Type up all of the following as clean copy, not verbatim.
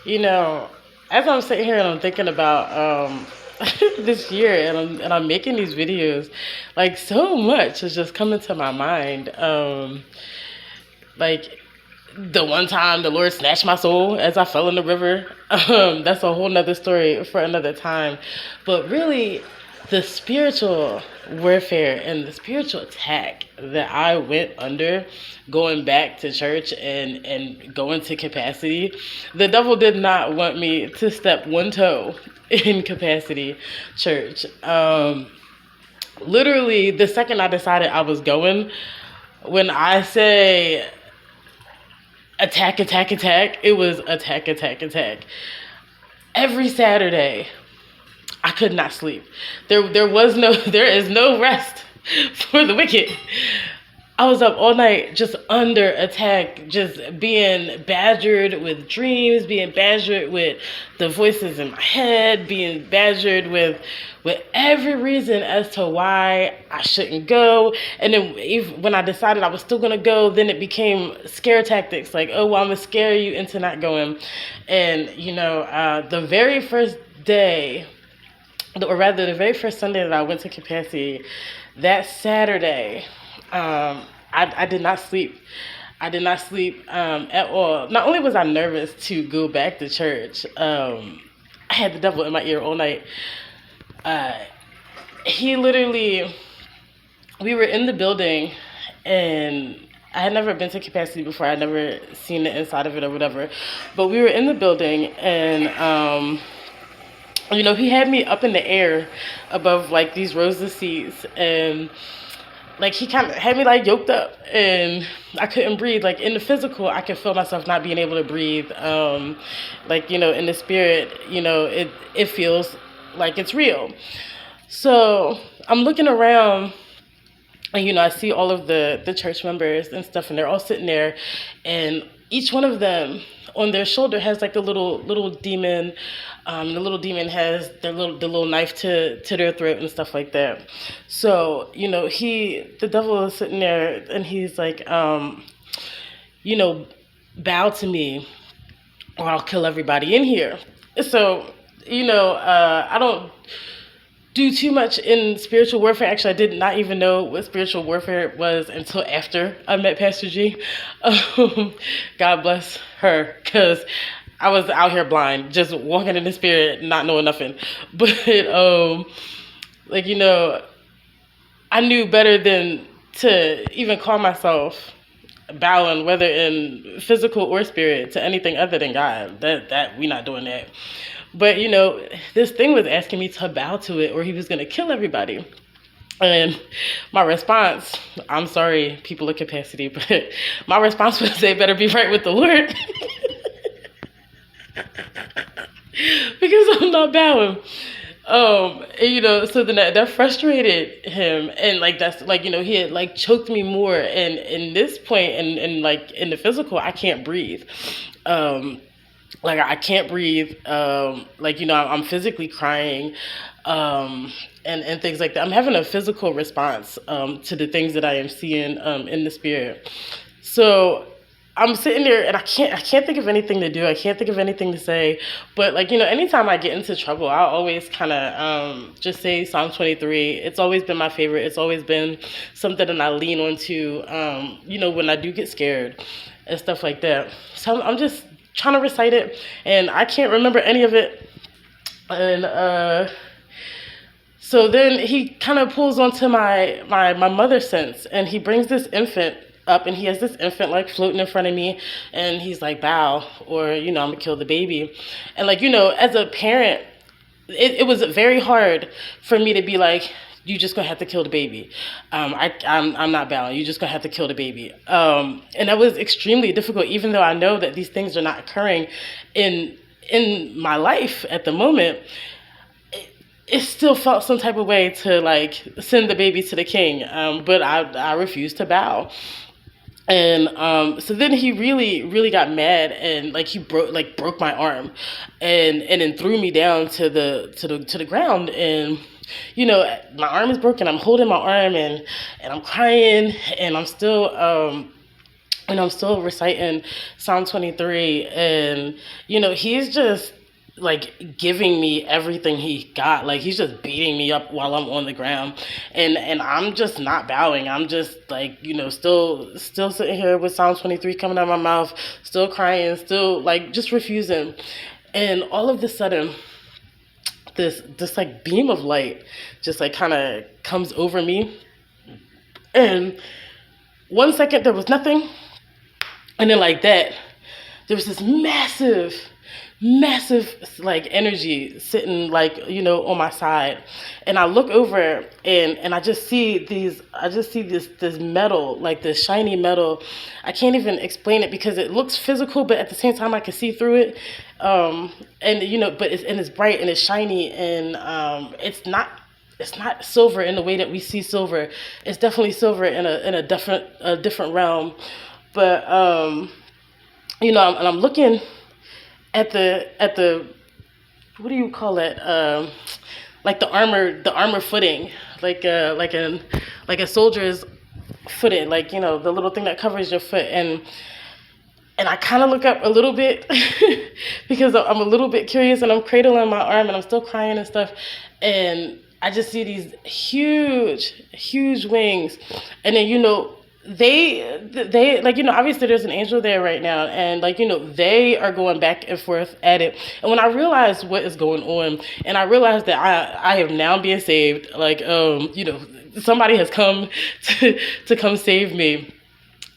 You know, as I'm sitting here and I'm thinking about this year and I'm making these videos, like so much is just coming to my mind. Like the one time the Lord snatched my soul as I fell in the river. That's a whole nother story for another time. But really, the spiritual warfare and the spiritual attack that I went under going back to church and going to capacity, the devil did not want me to step one toe in capacity church. Literally, the second I decided I was going, when I say attack, attack, attack, it was attack, attack, attack. Every Saturday, I could not sleep. There is no rest for the wicked. I was up all night just under attack, just being badgered with dreams, being badgered with the voices in my head, being badgered with every reason as to why I shouldn't go. And then even when I decided I was still gonna go, then it became scare tactics, like, oh, well, I'm gonna scare you into not going. And the very first day, or rather the very first Sunday that I went to capacity, that Saturday, I did not sleep. I did not sleep at all. Not only was I nervous to go back to church, I had the devil in my ear all night. He literally, we were in the building, and I had never been to capacity before. I had never seen the inside of it or whatever. But we were in the building, and he had me up in the air above like these rows of seats, and like he kind of had me like yoked up, and I couldn't breathe. Like in the physical, I could feel myself not being able to breathe. In the spirit, it feels like it's real. So I'm looking around, and I see all of the church members and stuff, and they're all sitting there, and each one of them on their shoulder has like the little demon. The little demon has the little knife to their throat and stuff like that. So the devil is sitting there, and he's like, bow to me, or I'll kill everybody in here. So I don't do too much in spiritual warfare. Actually, I did not even know what spiritual warfare was until after I met Pastor G. God bless her, because I was out here blind, just walking in the spirit, not knowing nothing. But I knew better than to even call myself bowing, whether in physical or spirit, to anything other than God. That we not doing that. But this thing was asking me to bow to it, or he was gonna kill everybody. And my response, I'm sorry, people of capacity, but my response was, they better be right with the Lord. Because I'm not bowing. So then that frustrated him, and like that's like he had like choked me more, and in this point, and like in the physical, I can't breathe. Like I can't breathe. I'm physically crying, and things like that. I'm having a physical response to the things that I am seeing in the spirit. So I'm sitting there, and I can't think of anything to do. I can't think of anything to say. But anytime I get into trouble, I'll always kind of just say Psalm 23. It's always been my favorite. It's always been something that I lean onto. When I do get scared and stuff like that. So I'm just trying to recite it, and I can't remember any of it. And so then he kind of pulls onto my mother sense, and he brings this infant up, and he has this infant like floating in front of me, and he's like, bow, or I'm gonna kill the baby. And as a parent, it was very hard for me to be like, you just gonna have to kill the baby. I'm not bowing. You just gonna have to kill the baby. And that was extremely difficult, even though I know that these things are not occurring in my life at the moment. It still felt some type of way to like send the baby to the king, but I refused to bow. And so then he really got mad, and like he broke my arm, and then threw me down to the ground. And my arm is broken. I'm holding my arm, and I'm crying, and I'm still and I'm still reciting Psalm 23, and he's just like giving me everything he got. Like he's just beating me up while I'm on the ground, and I'm just not bowing. I'm just like still sitting here with Psalm 23 coming out of my mouth, still crying, still like just refusing. And all of a sudden, this like beam of light just like kind of comes over me, and 1 second there was nothing, and then like that, there was this massive like energy sitting like on my side, and I look over, and I just see this metal, like this shiny metal. I can't even explain it because it looks physical, but at the same time I can see through it. And but it's bright and it's shiny, and it's not silver in the way that we see silver. It's definitely silver in a different realm. But I'm looking at the what do you call it? Like the armor footing, like a soldier's footing, like the little thing that covers your foot, and I kind of look up a little bit because I'm a little bit curious, and I'm cradling my arm, and I'm still crying and stuff, and I just see these huge wings, and then they like obviously there's an angel there right now, and like they are going back and forth at it. And when I realized what is going on, and I realized that I am now being saved, like somebody has come to come save me,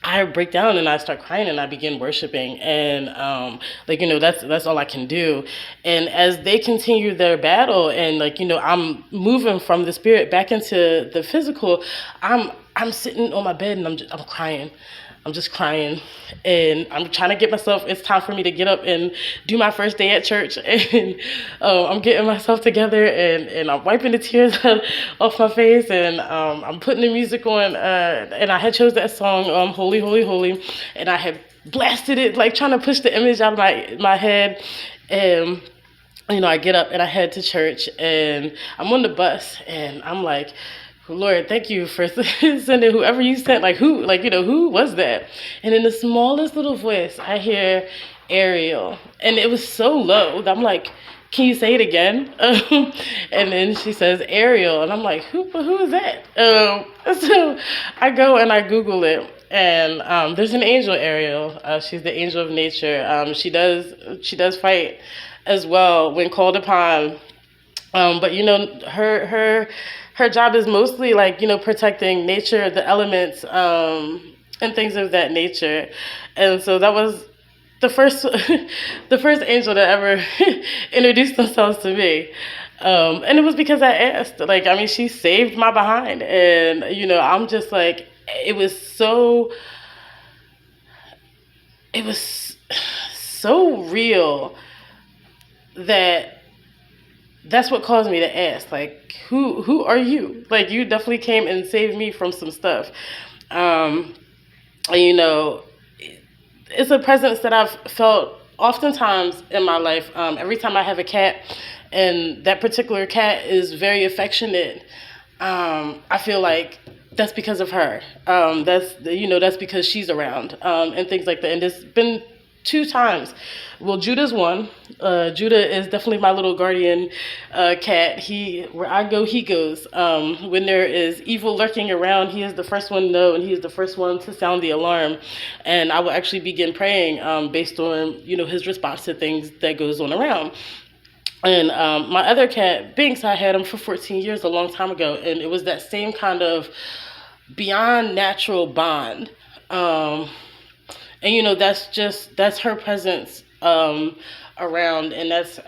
I break down and I start crying and I begin worshiping, and that's all I can do. And as they continue their battle, and I'm moving from the spirit back into the physical, I'm sitting on my bed and I'm crying. I'm just crying, and I'm trying to get myself. It's time for me to get up and do my first day at church, and I'm getting myself together, and I'm wiping the tears off my face, and I'm putting the music on, and I had chose that song, "Holy, Holy, Holy," and I had blasted it, like trying to push the image out of my head, and I get up and I head to church, and I'm on the bus, and I'm like, Lord, thank you for sending whoever you sent. Like who was that? And in the smallest little voice, I hear Ariel, and it was so low that I'm like, can you say it again? And then she says Ariel, and I'm like, who is that? So I go and I Google it, and there's an angel, Ariel. She's the angel of nature. She does fight as well when called upon. But her job is mostly like protecting nature, the elements, and things of that nature. And so that was the first the first angel that ever introduced themselves to me. And it was because I asked. Like, I mean, she saved my behind, and I'm just like, it was so real that that's what caused me to ask, like, who are you? Like, you definitely came and saved me from some stuff. And, it's a presence that I've felt oftentimes in my life. Every time I have a cat, and that particular cat is very affectionate, I feel like that's because of her. That's because she's around, and things like that. And there's been 2 times. Well, Judah's one. Judah is definitely my little guardian cat. Where I go, he goes. When there is evil lurking around, he is the first one to know, and he is the first one to sound the alarm. And I will actually begin praying based on his response to things that goes on around. And my other cat, Binks, I had him for 14 years, a long time ago, and it was that same kind of beyond natural bond. And that's her presence around, and that's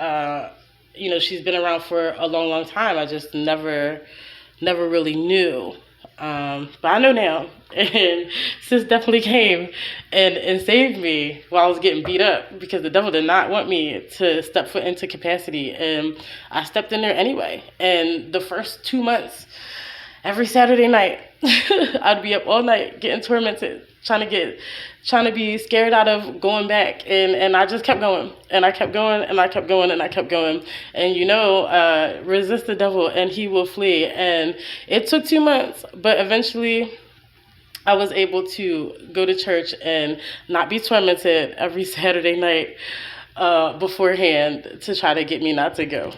she's been around for a long time. I just never really knew, but I know now. And sis definitely came and saved me while I was getting beat up, because the devil did not want me to step foot into capacity, and I stepped in there anyway. And the first 2 months, every Saturday night, I'd be up all night getting tormented, trying to be scared out of going back, and I just kept going, and I kept going, and I kept going, and I kept going. And resist the devil and he will flee. And it took 2 months, but eventually I was able to go to church and not be tormented every Saturday night beforehand to try to get me not to go.